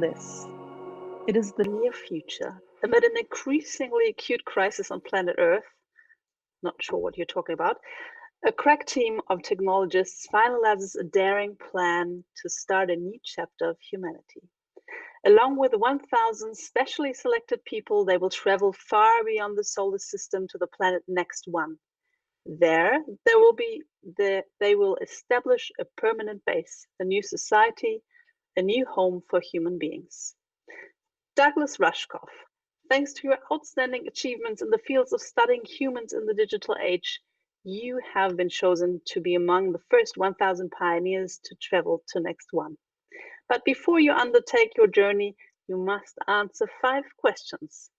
this. It is the near future. Amid an increasingly acute crisis on planet Earth, not sure what you're talking about, a crack team of technologists finalizes a daring plan to start a new chapter of humanity. Along with 1,000 specially selected people, they will travel far beyond the solar system to the planet next one. There, they will establish a permanent base, a new society, a new home for human beings. Douglas Rushkoff, thanks to your outstanding achievements in the fields of studying humans in the digital age, you have been chosen to be among the first 1,000 pioneers to travel to next one. But before you undertake your journey, you must answer 5 questions.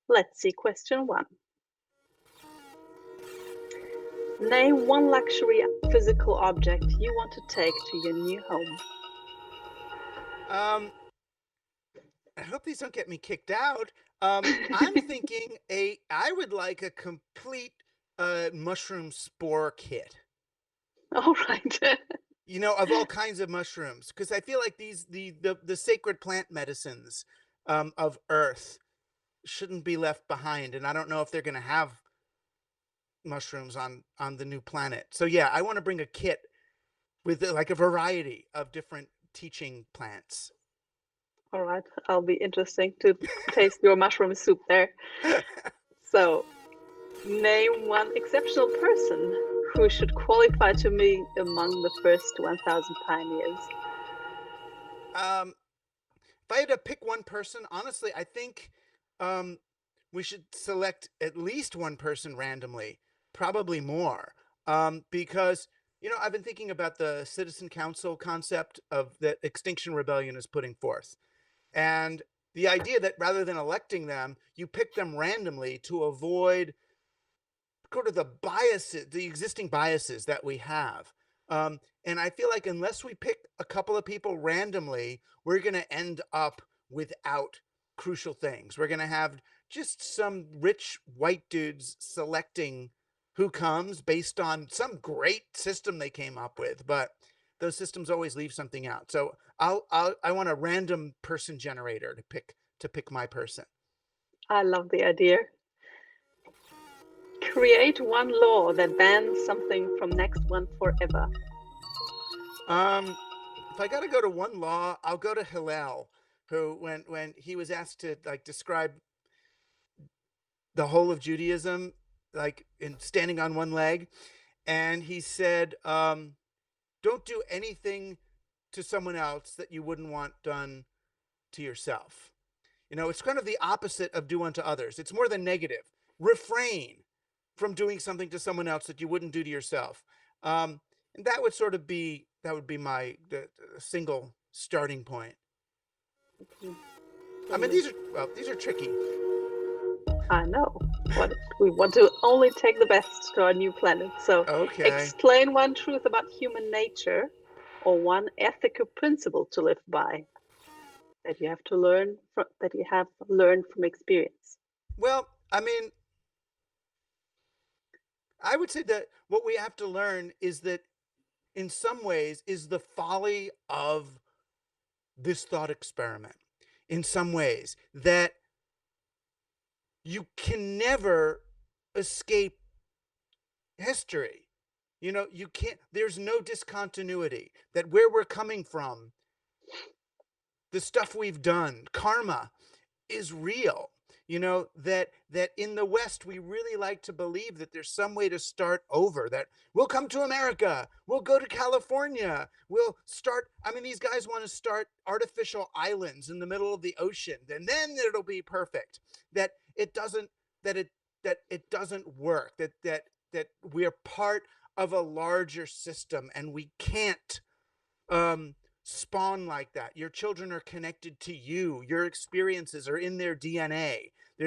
Let's see question 1. Name one luxury physical object you want to take to your new home. I hope these don't get me kicked out. I'm thinking I would like a complete mushroom spore kit. All right. Of all kinds of mushrooms, because I feel like the sacred plant medicines of Earth shouldn't be left behind, and I don't know if they're going to have mushrooms on the new planet. So yeah, I want to bring a kit with like a variety of different teaching plants. All right, I'll be interesting to taste your mushroom soup there. So, name one exceptional person who should qualify to be among the first 1,000 pioneers. If I had to pick one person, honestly, I think we should select at least one person randomly, probably more, because I've been thinking about the citizen council concept of that Extinction Rebellion is putting forth. And the idea that rather than electing them, you pick them randomly to avoid sort of the existing biases that we have. And I feel like unless we pick a couple of people randomly, we're going to end up without crucial things. We're going to have just some rich white dudes selecting who comes based on some great system they came up with. But those systems always leave something out. So I want a random person generator to pick my person. I love the idea. Create one law that bans something from next one forever. If I got to go to one law, I'll go to Hillel, who when he was asked to like describe the whole of Judaism, like in standing on one leg, and he said, don't do anything to someone else that you wouldn't want done to yourself. It's kind of the opposite of do unto others. It's more than negative. Refrain from doing something to someone else that you wouldn't do to yourself. And that would be my single starting point. I mean, these are tricky. I know, but we want to only take the best to our new planet. So Okay. Explain one truth about human nature or one ethical principle to live by that you have learned from experience. Well, I mean, I would say that what we have to learn is that in some ways is the folly of this thought experiment. In some ways that you can never escape history. You can't, there's no discontinuity, that where we're coming from, the stuff we've done, karma is real. That in the West, we really like to believe that there's some way to start over, that we'll come to America, we'll go to California, we'll start. I mean, these guys want to start artificial islands in the middle of the ocean, and then it'll be perfect. That it doesn't work, that we're part of a larger system, and we can't spawn like that. Your children are connected to you. Your experiences are in their DNA. There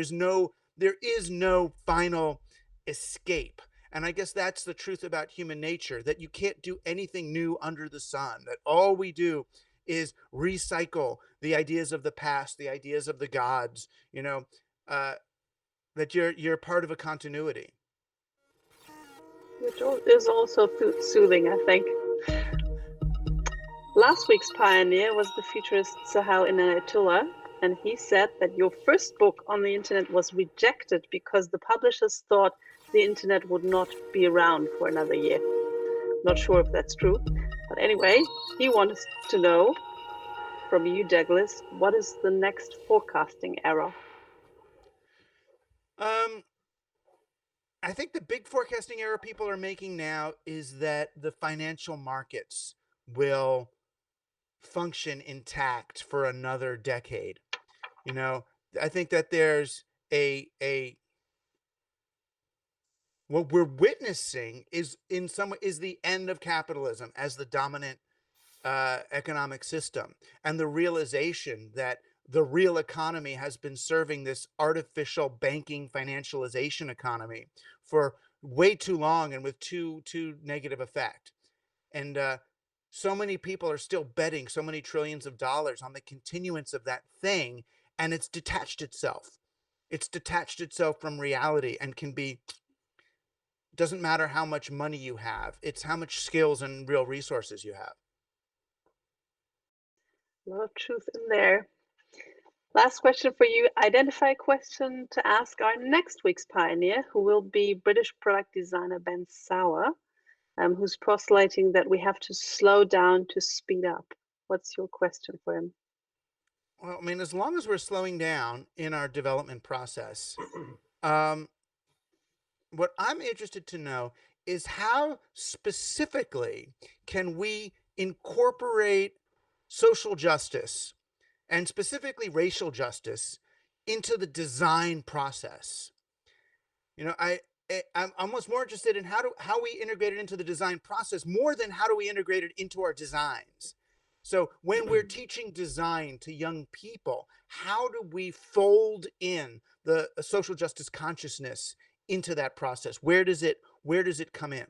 is no final escape. And I guess that's the truth about human nature, that you can't do anything new under the sun, that all we do is recycle the ideas of the past, the ideas of the gods, that you're part of a continuity. Which is also soothing, I think. Last week's pioneer was the futurist Sahel Inayatullah, and he said that your first book on the internet was rejected because the publishers thought the internet would not be around for another year. Not sure if that's true, but anyway, he wants to know from you, Douglas, what is the next forecasting error? I think the big forecasting error people are making now is that the financial markets will function intact for another decade. You know, I think that there's a what we're witnessing is the end of capitalism as the dominant economic system, and the realization that the real economy has been serving this artificial banking financialization economy for way too long and with too negative effect. And so many people are still betting so many trillions of dollars on the continuance of that thing, and it's detached itself. It's detached itself from reality and can be, doesn't matter how much money you have, it's how much skills and real resources you have. A lot of truth in there. Last question for you. Identify a question to ask our next week's pioneer, who will be British product designer Ben Sauer, who's postulating that we have to slow down to speed up. What's your question for him? Well, I mean, as long as we're slowing down in our development process, um, what I'm interested to know is how specifically can we incorporate social justice and specifically racial justice into the design process. You know, I'm almost more interested in how we integrate it into the design process more than how do we integrate it into our designs. So when we're teaching design to young people, how do we fold in the social justice consciousness into that process? Where does it come in?